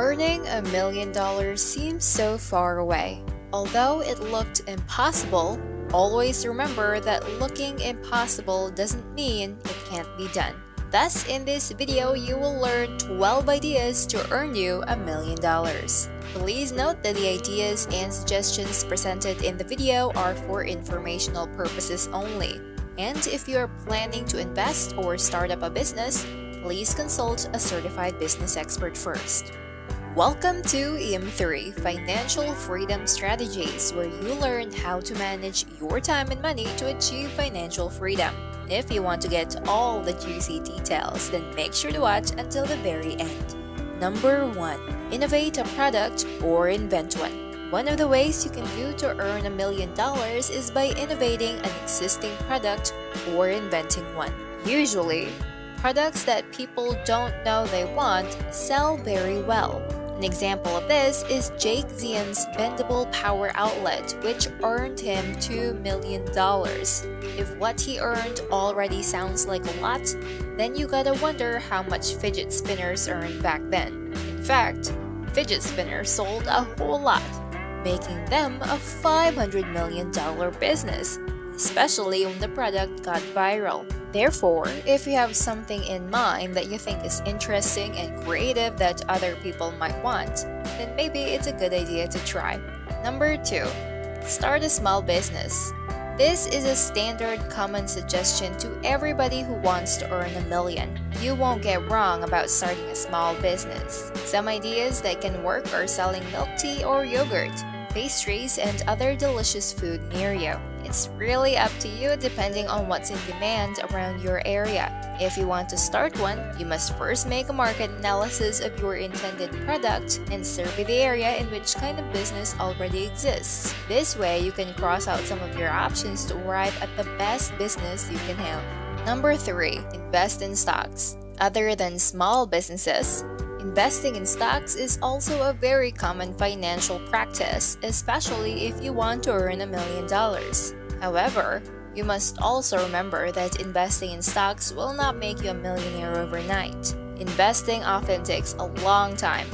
Earning $1 million seems so far away. Although it looked impossible, always remember that looking impossible doesn't mean it can't be done. Thus, in this video, you will learn 12 ideas to earn you $1 million. Please note that the ideas and suggestions presented in the video are for informational purposes only. And if you are planning to invest or start up a business, please consult a certified business expert first. Welcome to EM3 Financial Freedom Strategies, where you learn how to manage your time and money to achieve financial freedom. If you want to get all the juicy details, then make sure to watch until the very end. Number 1. Innovate a product or invent one. One of the ways you can do to earn $1 million is by innovating an existing product or inventing one. Usually, products that people don't know they want sell very well. An example of this is Jake Zian's bendable power outlet, which earned him $2 million. If what he earned already sounds like a lot, then you gotta wonder how much fidget spinners earned back then. In fact, fidget spinners sold a whole lot, making them a $500 million business, especially when the product got viral. Therefore, if you have something in mind that you think is interesting and creative that other people might want, then maybe it's a good idea to try. Number 2. Start a small business. This is a standard common suggestion to everybody who wants to earn $1 million. You won't get wrong about starting a small business. Some ideas that can work are selling milk tea or yogurt, pastries, and other delicious food near you. It's really up to you depending on what's in demand around your area. If you want to start one, you must first make a market analysis of your intended product and survey the area in which kind of business already exists. This way, you can cross out some of your options to arrive at the best business you can have. Number 3. Invest in stocks. Other than small businesses, investing in stocks is also a very common financial practice, especially if you want to earn $1 million. However, you must also remember that investing in stocks will not make you a millionaire overnight. Investing often takes a long time,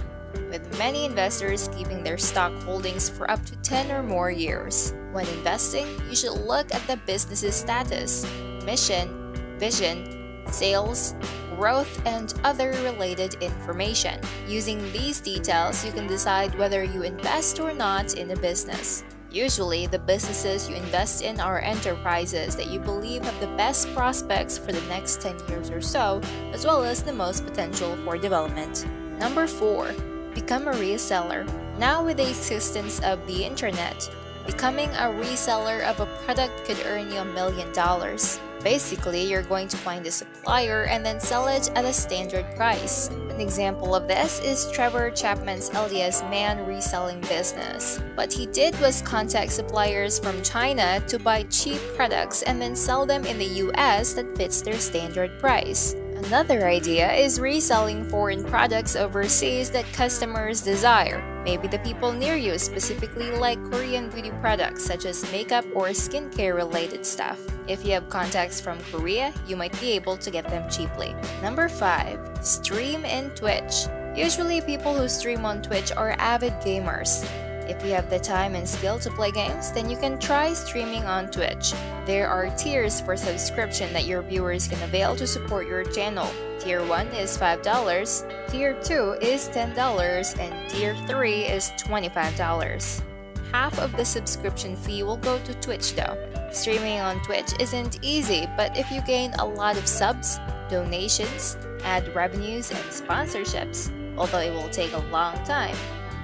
with many investors keeping their stock holdings for up to 10 or more years. When investing, you should look at the business's status, mission, vision, sales, growth, and other related information. Using these details, you can decide whether you invest or not in a business. Usually, the businesses you invest in are enterprises that you believe have the best prospects for the next 10 years or so, as well as the most potential for development. Number 4. Become a reseller. Now, with the existence of the internet, becoming a reseller of a product could earn you $1 million. Basically, you're going to find a supplier and then sell it at a standard price. An example of this is Trevor Chapman's LDS Man reselling business. What he did was contact suppliers from China to buy cheap products and then sell them in the US that fits their standard price. Another idea is reselling foreign products overseas that customers desire. Maybe the people near you specifically like Korean beauty products such as makeup or skincare related stuff. If you have contacts from Korea, you might be able to get them cheaply. Number 5. Stream in Twitch. Usually people who stream on Twitch are avid gamers. If you have the time and skill to play games, then you can try streaming on Twitch. There are tiers for subscription that your viewers can avail to support your channel. Tier 1 is $5, Tier 2 is $10, and Tier 3 is $25. Half of the subscription fee will go to Twitch though. Streaming on Twitch isn't easy, but if you gain a lot of subs, donations, ad revenues, and sponsorships, although it will take a long time,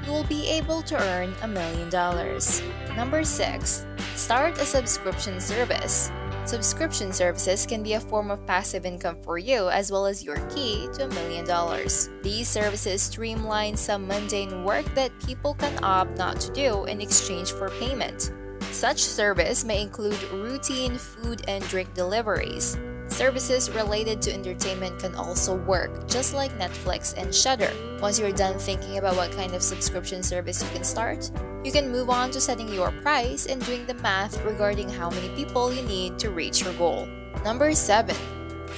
you will be able to earn $1 million. Number 6. Start a subscription service. Subscription services can be a form of passive income for you as well as your key to $1 million. These services streamline some mundane work that people can opt not to do in exchange for payment. Such service may include routine food and drink deliveries. Services related to entertainment can also work, just like Netflix and Shudder. Once you're done thinking about what kind of subscription service you can start, you can move on to setting your price and doing the math regarding how many people you need to reach your goal. Number 7.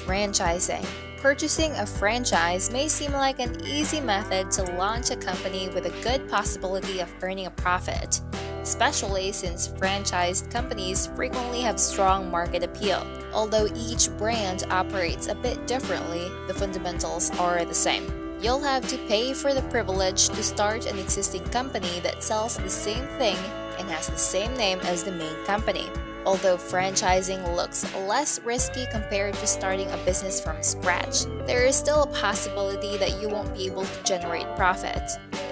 Franchising. Purchasing a franchise may seem like an easy method to launch a company with a good possibility of earning a profit, especially since franchised companies frequently have strong market appeal. Although each brand operates a bit differently, the fundamentals are the same. You'll have to pay for the privilege to start an existing company that sells the same thing and has the same name as the main company. Although franchising looks less risky compared to starting a business from scratch, there is still a possibility that you won't be able to generate profit,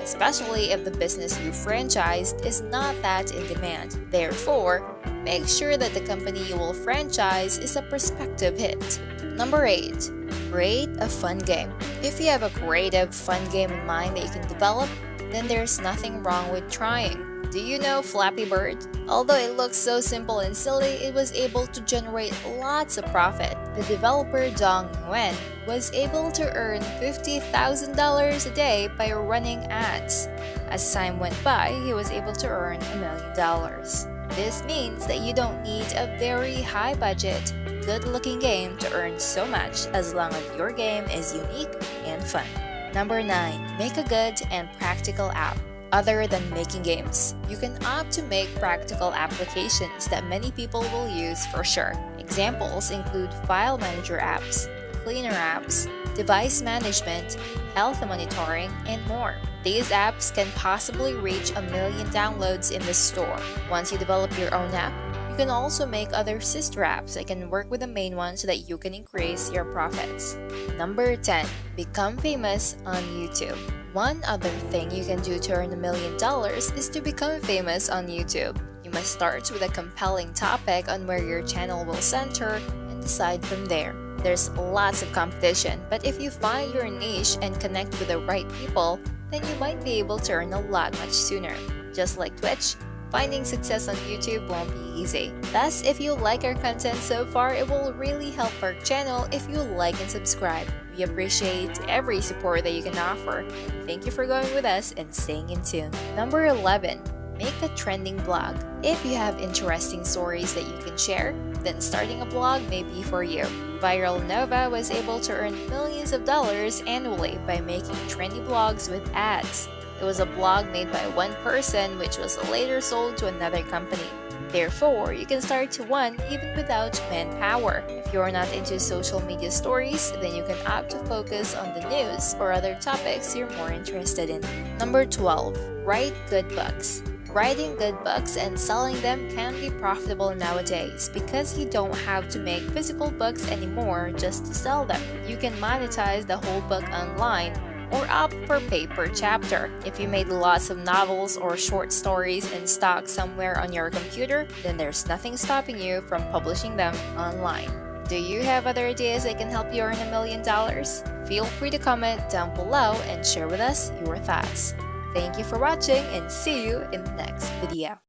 especially if the business you franchised is not that in demand. Therefore, make sure that the company you will franchise is a prospective hit. Number 8. Create a fun game. If you have a creative, fun game in mind that you can develop, then there's nothing wrong with trying. Do you know Flappy Bird? Although it looks so simple and silly, it was able to generate lots of profit. The developer Dong Nguyen was able to earn $50,000 a day by running ads. As time went by, he was able to earn $1 million. This means that you don't need a very high budget, good-looking game to earn so much as long as your game is unique and fun. Number 9. Make a good and practical app. Other than making games, you can opt to make practical applications that many people will use for sure. Examples include file manager apps, cleaner apps, device management, health monitoring, and more. These apps can possibly reach 1 million downloads in the store. Once you develop your own app, you can also make other sister apps that can work with the main one so that you can increase your profits. Number 10. Become famous on YouTube. One other thing you can do to earn $1 million is to become famous on YouTube. You must start with a compelling topic on where your channel will center and decide from there. There's lots of competition, but if you find your niche and connect with the right people, then you might be able to earn a lot much sooner. Just like Twitch, finding success on YouTube won't be easy. Thus, if you like our content so far, it will really help our channel if you like and subscribe. We appreciate every support that you can offer. Thank you for going with us and staying in tune. Number 11. Make a trending blog. If you have interesting stories that you can share, then starting a blog may be for you. Viral Nova was able to earn millions of dollars annually by making trendy blogs with ads. It was a blog made by one person which was later sold to another company. Therefore, you can start to one even without manpower. If you're not into social media stories, then you can opt to focus on the news or other topics you're more interested in. Number 12. Write good books. Writing good books and selling them can be profitable nowadays because you don't have to make physical books anymore just to sell them. You can monetize the whole book online or opt for pay per chapter. If you made lots of novels or short stories in stock somewhere on your computer, then there's nothing stopping you from publishing them online. Do you have other ideas that can help you earn $1 million? Feel free to comment down below and share with us your thoughts. Thank you for watching and see you in the next video.